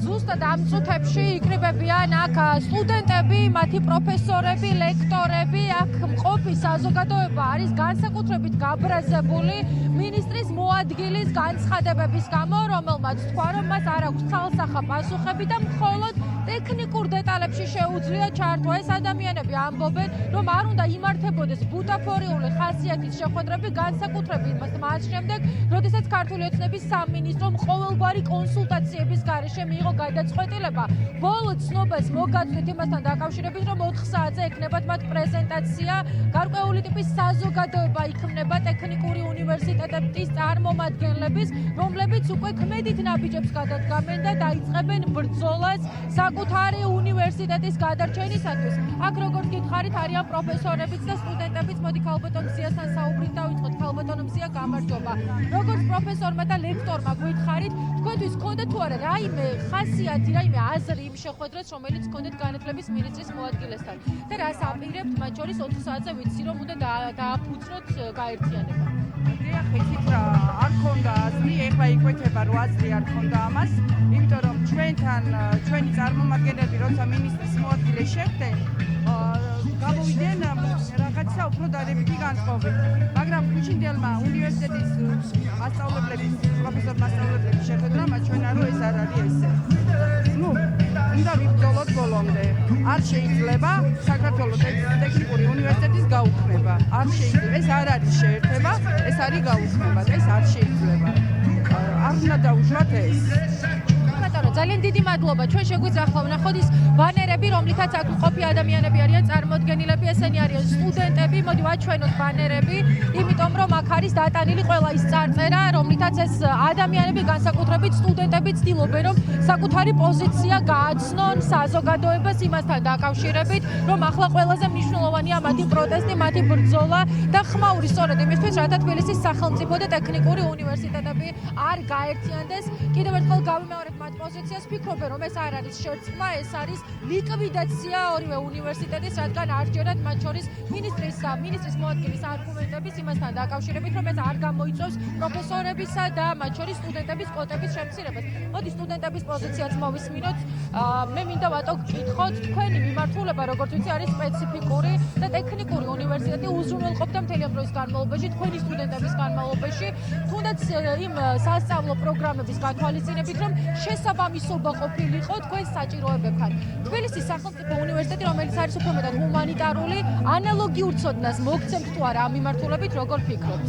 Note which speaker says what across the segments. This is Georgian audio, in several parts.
Speaker 1: ზუსტად ამ წუთებში იკრიბებიან აქ სტუდენტები, მათი პროფესორები, ლექტორები, აქ მყოფი საზოგადოება არის განსაკუთრებით გაბრაზებული მინისტრის მოადგილის განცხადებების გამო, რომელმაც თქვა, რომ მას არ აქვს ცალსახა პასუხები და მხოლოდ ტექნიკურ დეტალებში შეუძლია ჩართვა. ეს ადამიანები ამბობენ, რომ არ უნდა იმართებოდეს ბუტაფორიული ხასიათის შეხვედრები, განსაკუთრებით მას შემდეგ, როდესაც ქართული ოცნების სამინისტრომ ყოველგვარი კონსულტაციების გარეშე მიიღო გადაწყვეტილება. ბოლო ცნობას მოგაწვით იმასთან დაკავშირებით, რომ 4 საათზე ექნებათ მათ პრეზენტაცია, გარკვეული ტიპის საზოგადოება იქმნება ტექნიკური უნივერსიტეტების წარმომადგენლების, რომლებიც უკვე ქმედით ნაბიჯებს გადადგამენ და დაიწყებენ ბრძოლას საკუთარი უნივერსიტეტის გადარჩენისათვის. აქ როგორც გითხარით, არიან პროფესორებიც და სტუდენტებიც. მოდი ქალბატონ მზიასთან საუბრით დავიწყოთ. ქალბატონ მზია, გამარჯობა. როგორც პროფესორმა და ლექტორმა გვითხარით, თქვენთვის გქონდა თუ არა რაიმე ხასიათი, რაიმე აზრი იმ შეხვედრას, რომელიც გქონდეთ განათლების მინისტრის მოადგილესთან და რას აპირებთ, მათ შორის 4 საათზე ვიცი, რომ უნდა დააფუძნოთ გაერთიანება.
Speaker 2: დიახ, იცით რა, არ ქონდა აზრი, ეხლა იკვეთება, რომ აზრი არ ქონდა ამას, იმიტომ რომ ჩვენი წარმომადგენლები, როცა მინისტრის მოადგილეს შეხვდნენ, გამოვიდნენ რაღაცა უფრო დადებითი განწყობით. მაგრამ ქუჩინდელმა უნივერსიტეტის მასწავლებლების, პროფესორ-მასწავლებლების შეხვედრა მათ ჩვენა, რომ ეს არ არის ესე. უნდა ვიბრძოლოთ ბოლომდე. არ შეიძლება საქართველოს ტექნიკური უნივერსიტეტის გაუქმება. არ შეიძლება. ეს არ არის შეერთება, ეს არის გაუქმება და ეს არ შეიძლება. არ უნდა დაუშვათ ეს.
Speaker 1: ძალიან დიდი მადლობა. ჩვენ შეგვიძლია ახლა ვნახოთ ის ბანერები, რომლითაც აქ მყოფი ადამიანები არიან წარმოდგენილები, ესენი არიან სტუდენტები. მოდი ვაჩვენოთ ბანერები, იმიტომ რომ აქ არის დატანილი ყველა ის წარწერა, რომლითაც ეს ადამიანები, განსაკუთრებით სტუდენტები, ცდილობენ, რომ საკუთარი პოზიცია გააცნონ საზოგადოებას იმასთან დაკავშირებით, რომ ახლა ყველაზე მნიშვნელოვანია მათი პროტესტი, მათი ბრძოლა და ხმაური სწორედ იმისთვის, რათა თბილისის სახელმწიფო და ტექნიკური უნივერსიტეტები არ გაერთიანდეს. კიდევ ერთხელ გავიმეორებ მათ პოზიციას, ფიქრობენ, რომ ეს არ არის შერწყმა, ეს არის ლიკვიდაცია ორივე უნივერსიტეტის, რადგან არჯერად მათ შორის მინისტრის მოადგილის არგუმენტების იმასთან დაკავშირებით, რომ ეს არ გამოიწვევს პროფესორებისა და მათ შორის სტუდენტების კვოტების შემცირებას. მოდი სტუდენტების პოზიციაც მოვისმინოთ. მე მინდა ვატო გკითხოთ, თქვენი მიმართულება, როგორც ვიცი, არის სპეციფიკური და ტექნიკური უნივერსიტეტი უზრუნველყოფდა მთელი ამ დროის განმავლობაში, თქვენი სტუდენტების განმავლობაში, თუნდაც იმ სასწავლო პროგრამების გათვალისწინებით, რომ შესაბამისობა ყოფილიყო თქვენს საჭიროებებთან. თბილისის სახელმწიფო უნივერსიტეტი, რომელიც არის უფრო მეტად ჰუმანიტარული, ანალოგიურ ცოდნას მოგცემთ თუ არა ამ მიმართულებით, როგორ ფიქრობთ?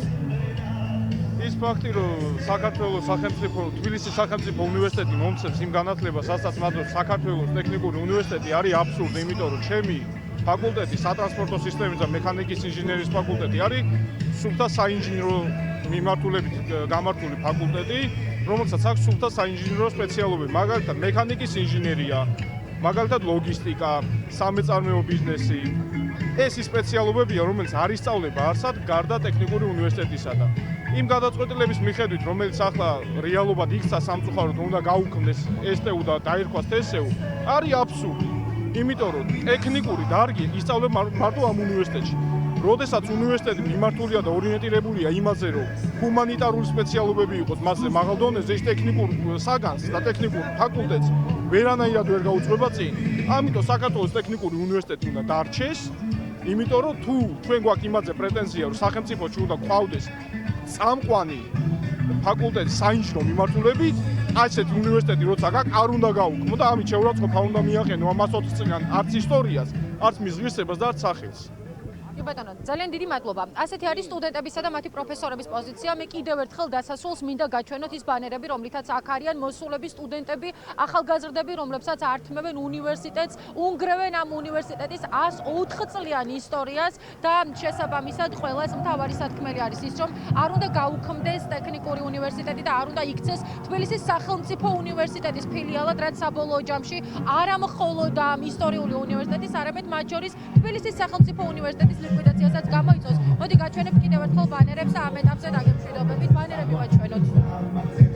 Speaker 3: ის ფაქტი, რომ საქართველოს სახელმწიფო, თბილისის სახელმწიფო უნივერსიტეტი მომცემს იმ განათლებას, რასაც მადლობს საქართველოს ტექნიკური უნივერსიტეტი, არის აბსურდი, იმიტომ რომ ჩემი ფაკულტეტი, სატრანსპორტო სისტემის და მექანიკის ინჟინერიის ფაკულტეტი არის სუფთა საინჟინრო მიმართულებით გამართული ფაკულტეტი, რომელსაც აქვს სუფთა საინჟინრო სპეციალობები, მაგალითად მექანიკის ინჟინერია, მაგალითად ლოგისტიკა, სამეწარმეო ბიზნესი. ეს ის სპეციალობებია, რომელიც არ ისწავლება არსად გარდა ტექნიკური უნივერსიტეტისა და იმ გადაწყვეტილების მიხედვით, რომელიც ახლა რეალობად იქცა სამწუხაროდ, უნდა გაუქმდეს STU და დაირქვას TSU, არის აბსურდი. იმიტომ რომ ტექნიკური დარგი ისწავლება მარტო ამ უნივერსიტეტში. როდესაც უნივერსიტეტი მიმართულია და ორიენტირებულია იმაზე, რომ ჰუმანიტარული სპეციალობები იყოს მასზე მაღალ დონეზე, ის ტექნიკურ საგანს და ტექნიკურ ფაკულტეტს ვერანაირად ვერ გაუძღვება წინ. ამიტომ საქართველოს ტექნიკური უნივერსიტეტი უნდა დარჩეს, იმიტომ რომ თუ თქვენ გვაქვს იმაზე პრეტენზია, რომ სახელმწიფოში უნდა გვყავდეს წამყვანი ფაკულტეტის საინჟინრო მიმართულებით, ასეთი უნივერსიტეტი როცა გაქვს, არ უნდა გაუქმო და ამით შეურაცხყოფა უნდა მიაყენო ამას 4 წლიან არც ისტორიას, არც მის ღირსებას და არც სახელს.
Speaker 1: ბატონო, ძალიან დიდი მადლობა. ასეთი არის სტუდენტებისა და მათი პროფესორების პოზიცია. მე კიდევ ერთხელ დასასრულს მინდა გაჩვენოთ ის ბანერები, რომლითაც აქ არიან მოსულები სტუდენტები, ახალგაზრდები, რომლებსაც ართმევენ უნივერსიტეტს, უნგრევენ ამ უნივერსიტეტის 104 წლიანი ისტორიას და შესაბამისად ყველას მთავარი სათქმელი არის ის, რომ არ უნდა გაუქმდეს ტექნიკური უნივერსიტეტი და არ უნდა იქცეს თბილისის სახელმწიფო უნივერსიტეტის ფილიალად, რაც საბოლოო ჯამში არა მხოლოდ ამ ისტორიული უნივერსიტეტის, არამედ მათ შორის თბილისის სახელმწიფო უნივერსიტეტის ლიკვიდაციასაც გამოიწვევს. მოდი გაჩვენებთ კიდევ ერთხელ ბანერებს და ამ ეტაპზე დაგემშვიდობებით. ბანერები ვაჩვენოთ.